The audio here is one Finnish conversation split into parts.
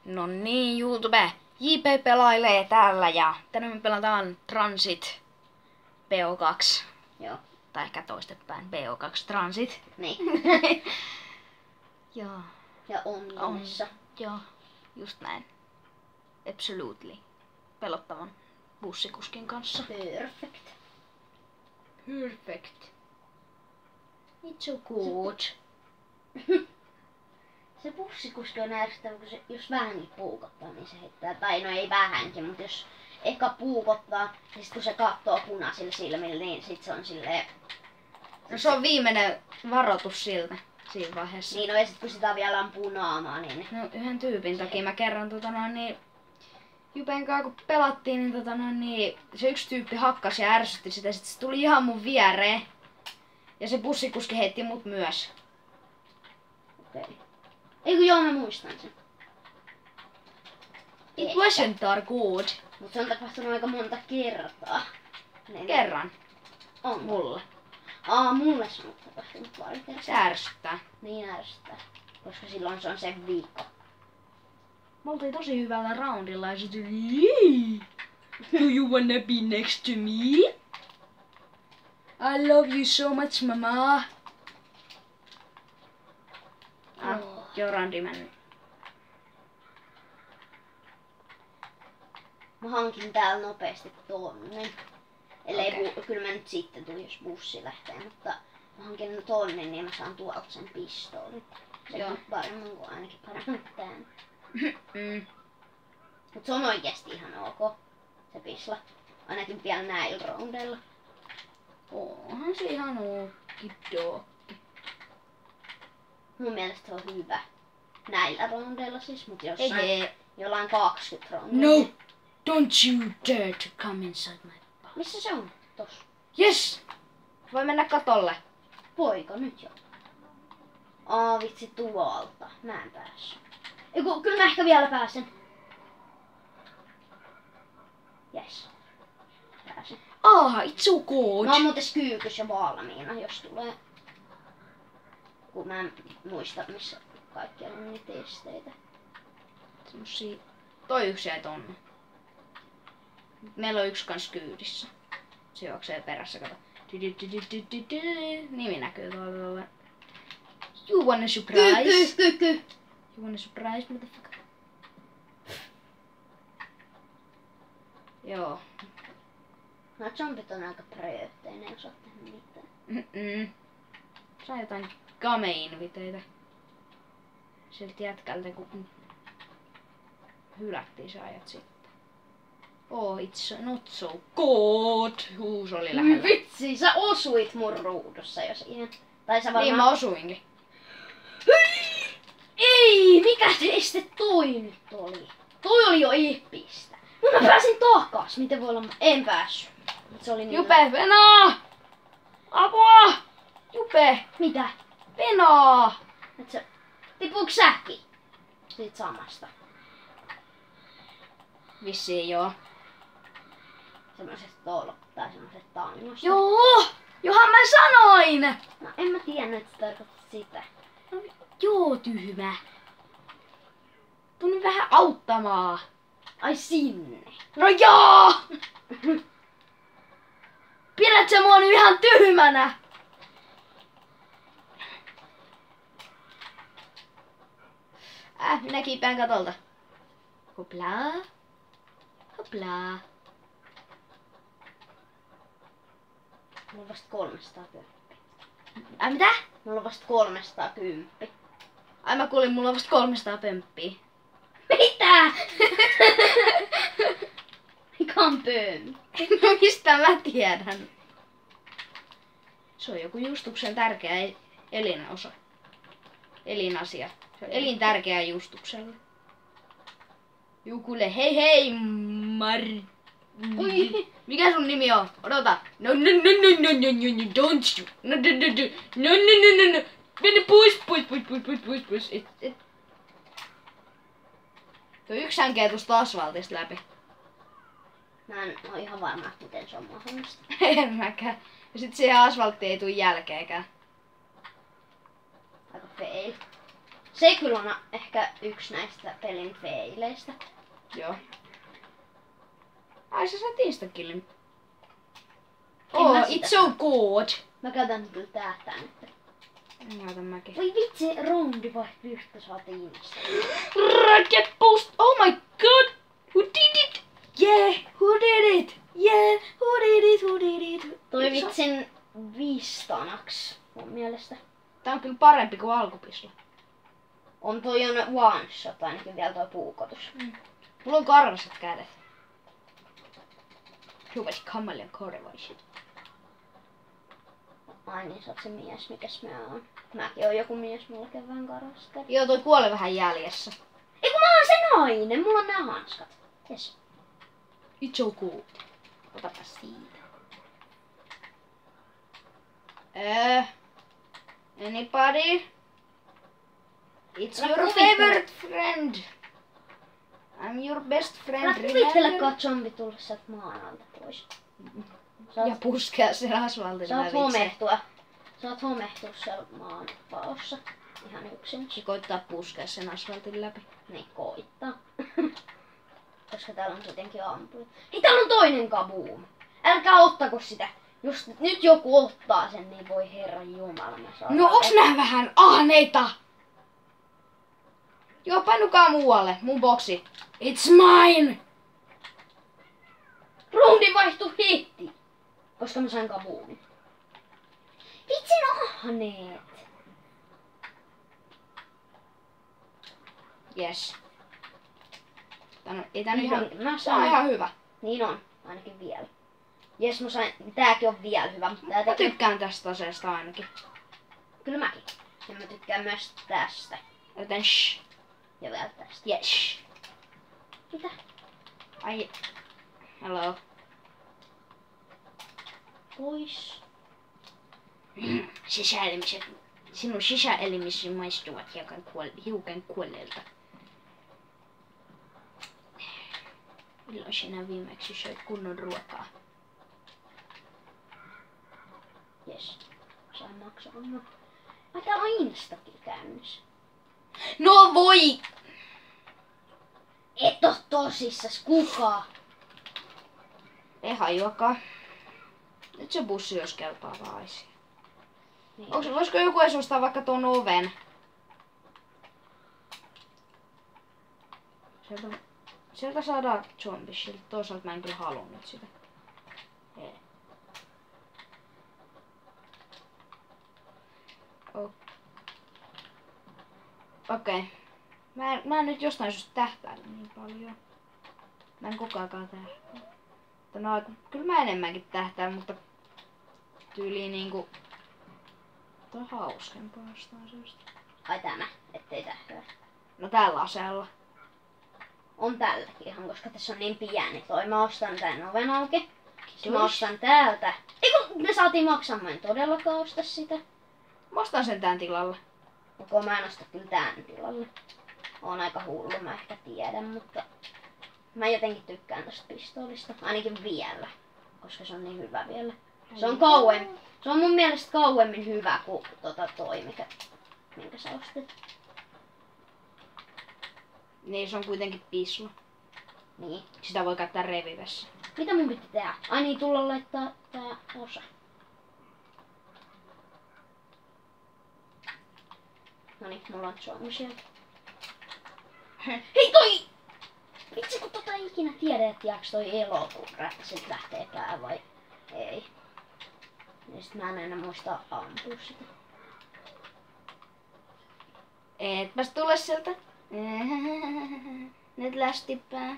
No niin, YouTube. JP pelailee täällä ja tänään me pelataan Transit BO2. Joo. Tai ehkä toistepäin BO2 Transit. Niin. Joo. Ja ongelmissa. Joo, just näin. Absolutely. Pelottavan bussikuskin kanssa. Perfect. Perfect. It's so good. Se bussikuski on ärsyttävä, kun se, jos vähänkin puukottaa, niin se heittää. Tai no ei vähänkin, mutta jos ehkä puukottaa, niin sit kun se katsoo punaisilla silmillä, niin sit se on silleen... No se on viimeinen varoitus siltä siinä vaiheessa. Niin, no ja sit kun sitä vielä ampuu naamaa, niin... No yhden tyypin takia mä kerron Jupen kanssa kun pelattiin, niin se yksi tyyppi hakkasi ja ärsytti sitä, sit se tuli ihan mun viereen. Ja se bussikuski heitti mut myös. Okei. Eikö joo, mä muistan sen. It wasn't that good. Mut se on tapahtunut aika monta kertaa. Niin. Kerran. On. Mulle. Mulle se on tapahtunut pari kertaa. Se ärsyttää. Niin ärsyttää. Koska silloin se on se viikko. Me oltiin tosi hyvällä roundilla ja se tuli, do you wanna be next to me? I love you so much, mama. Joo, roundi mennyt. Mä hankin täällä nopeasti tonnin. Ellei Okei. kyllä mä nyt sitten tuu, jos bussi lähtee, mutta mä hankin tonnin, niin mä saan tuolta sen pistoolin. Se Joo. on paremmin kuin ainakin paremmin tän. Mut se on oikeesti ihan ok, se pisla. Ainakin vielä näillä roundeilla. Onhan se ihan okidoki. Mun mielestä se on hyvä. Näillä roundeilla siis, mut jossain Ehe. jollain 20 roundeilla. No, don't you dare to come inside my box. Missä se on? Tossa. Yes! Voi mennä katolle. Poika, nyt jo. Vitsi tuolta. Mä en päässyt. Eiku, kyllä mä ehkä vielä pääsen. Yes. Pääsen. It's so good. Mä oon muuten kyykys jo valmiina, jos tulee. Kun mä en muista, missä kaikkialla on niitä esteitä. Semmosia... Toi yksi jäi tonne. Meillä on yksi kans kyydissä. Se juoksee perässä, kato. Nimi näkyy tuolla. You wanna surprise? Kyykky! You wanna surprise, motherfucker? Joo. Nämä zombit on aika prööttejä, ne ei osaa tehdä mitään. Saa jotain game-inviteitä. Siltä jätkältä, kun hylättiin se ajat sitten. It's not so good. Se oli lähellä. Vitsi, sä osuit mun ruudussa jo siihen. Tai sä Niin varmaan... mä osuinkin. Ei! Mikä este toi nyt oli? Toi oli jo eeppistä. No mä pääsin takas. Miten voi olla? En päässyt. Mut se oli niin... Jupe, Venaa! Apua! Jupe! Mitä? Venaa! Et sä... Tipuuko säkin? Siitä samasta. Vissiin joo. Semmoisesta tai semmoisesta tangosta. Joo! Johan mä sanoin! No en mä tiennyt, että se tarkoittaa sitä. No, joo, tyhmä. Tuli vähän auttamaan. Ai sinne. No joo! Pidät sä mua nyt ihan tyhmänä? Minä kiipään katolta. Hoplaa. Hoplaa. Mulla on vasta 310. Mitä? Mulla on vasta 310. Ai mä kuulin, mulla on vasta 300 pömppiä. Mitä? Mikä on pömppi? No mistä mä tiedän? Se on joku justuksen tärkeä elinosa. Elinasia. Se on elintärkeä justukselle. Jukulle hei hei Oi. Mikä sun nimi on? Odota. No don't you. No. Mene pois. Tuo yksi hänkee tuosta asfaltista läpi. Mä en oo ihan varma, miten se on mahdollista. En mäkään. Ja sit siihen asfalttiin ei tuu jälkeenkään. Aika fail. Se kyllä on ehkä yksi näistä pelin feileistä. Joo. Ai sä saat instakillin. En Oh, mä sitä it's so good. Mä käytän kyllä tähtää nyt. Näytän mäkin. Voi vitsi, roundi vaihtuu yhtä saatiin insta. Rocket boost! Oh my god! Who did it? Yeah! Who did it? Yeah! Who did it? Who did it? Toi vitsin 5 tanaks mun mielestä. Tää on kyllä parempi kuin alkupisla. On toi on one shot ainakin vielä toi puukotus. Mulla on karvaset kädet. Hyvästi kammelian korvaisi. Ai niin, sä oot se mies, mikäs mä oon. Mäkin oon joku mies, mulla kevään karvasta. Joo, toi kuoli vähän jäljessä. Ei kun mä oon se nainen, mulla on nää hanskat. Yes. It's so good. Otapa siitä. Anybody? It's Älä your kuvittele. favorite friend. I'm your best friend. Älä kuvittelekaan zombi tulla sieltä maan alta pois. Sä Ja oot, puskea sen asfaltin sä oot lävitse. homehtua. Sä oot homehtua siellä maan paossa. Ihan yksin. Se koittaa puskea sen asfaltin läpi. Niin koittaa. Koska täällä on kuitenkin ampuja. Hei, täällä on toinen kaboom. Älkää ottako sitä. Jos nyt joku ottaa sen, niin voi herran jumala. Mä saan No onks nää vähän ahneita? Joo, painukaa muualle. Mun boksi. It's mine! Rundi vaihtui heti. Koska mä sain kaboomin. Vitsin ahneet. Yes. Ei tää nyt Ihan, ihan... mä Tää on sain. ihan hyvä. Niin on, ainakin vielä. Jes, mä sain. Tääkin on vielä hyvä. Mutta tää Mä tekee... tykkään tästä aseesta ainakin. Kyllä mäkin. Ja mä tykkään myös tästä. Joten shh. Ja vielä tästä. Yes. Mitä? Ai. Hello. Pois. Sisäelimiset. Sinun sisäelimisi maistuvat hiukan kuolleelta. Milloin sinä viimeksi söit kunnon ruokaa? Jes. Sain maksaa. Ai täällä on Instakin käynnissä. No voi! Et oo tosissas kukaan. Ei hajuakaan. Nyt se bussi olisi kelpaava asia. Niin. Voisiko joku edes ostaa vaikka ton oven? Sieltä saadaan zombishilta. Toisaalta mä en kyllä halunnut sitä. Ei. Okei. Mä en nyt jostain syystä tähtäile niin paljon. Mä en koko aikaa tähtää. No, kyllä mä enemmänkin tähtään, mutta tyyliin niinku... Toi on hauskempaa jostain syystä. Ai tämä, ettei tähdää. No tällä aseella. On tälläkin ihan, koska tässä on niin pieni toi. Mä ostan tän oven auki. Sitten mä ostan täältä. Ei kun me saatiin maksamaan, en todellakaan osta sitä. Mä ostan sen tän tilalle. Koko mä en osta kyllä tän tilalle. Oon aika hullu, mä ehkä tiedän, mutta mä jotenkin tykkään tosta pistoolista. Ainakin vielä, koska se on niin hyvä vielä. Se on kauemmin. Se on mun mielestä kauemmin hyvä kuin toi, minkä sä ostit. Niin, se on kuitenkin pislo. Niin. Sitä voi käyttää revivessä. Mitä mun piti tehdä? Ai niin, tulla laittaa tää osa. Noniin, mulla on zombi sieltä. Hei toi! Vitsi kun tota ei ikinä tiedä, että jääks toi elo, kun sit lähtee pää vai ei. Ja sit mä en enää muista ampua sitä. Etpäs tule sieltä. Nyt lästi pää.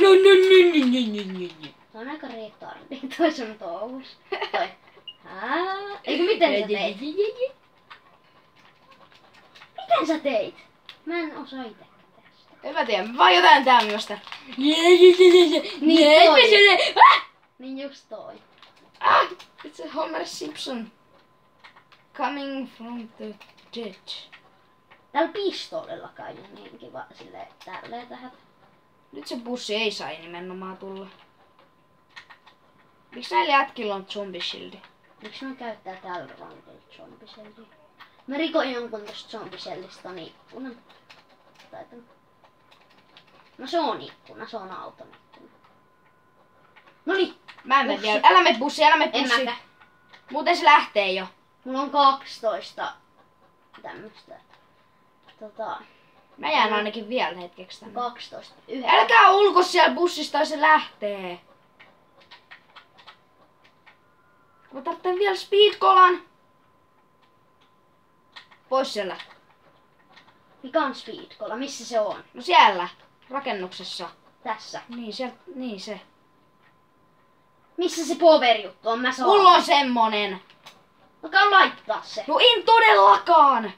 No. Se on aika retardi, toi sun touhus. Toi. Eikö miten sä teit? Miten sä teit? Mä en osaa itekään tehdä sitä. En mä tiedä, mä vaan jotain tämmöstä. Niin toi. Niin just toi. It's a Homer Simpson. Coming from the dead. Tällä pistoolilla kai on niin kiva silleen tälleen tähän. Nyt se bussi ei sai nimenomaan tulla. Miksi näillä jätkillä on zombie shieldi? Miksi mä käyttää tällä rondilla zombiseldia? Mä rikoin jonkun tosta zombisellista ton ikkunan. No se on ikkuna, se on auton ikkuna. Noniin. Mä en mene vielä. Älä mene bussi, älä mene En bussi. mäkään. Muuten se lähtee jo. Mulla on 12 tämmöstä. Mä jään ainakin vielä hetkeksi tänne. 12. Älkää ulko siellä bussista, tai se lähtee. Mä tarvitsen vielä speedcolan. Pois siellä. Mikä on speedcola? Missä se on? No siellä. Rakennuksessa. Tässä. Niin se. Missä se power-juttu on? Mä saan. Mulla on semmonen. No käy laittaa se. No en todellakaan.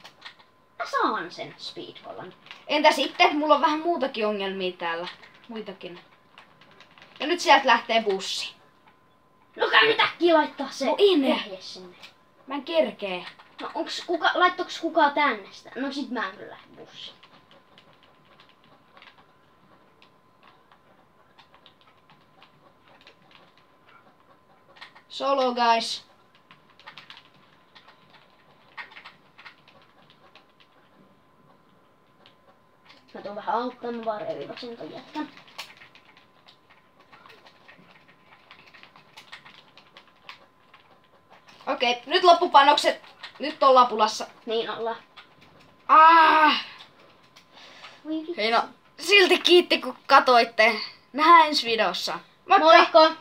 Mä saan sen speedcolan. Entä sitten? Mulla on vähän muutakin ongelmia täällä. Muitakin. Ja nyt sieltä lähtee bussi. No käy nyt äkkiä laittaa se. No in. Vehje sinne. Mä en kerkee. No laittoks kukaan tänne sitä? No sit mä en kyllä lähde bussiin. Solo guys. Mä tuun vähän auttamaan, mä vaan revivasin ton jätkän. Okei, nyt loppupanokset. Nyt ollaan pulassa. Niin ollaan. Voi vitsi. Hei no, silti kiitti kun katoitte. Nähdään ensi videossa. Moikka! Moikka!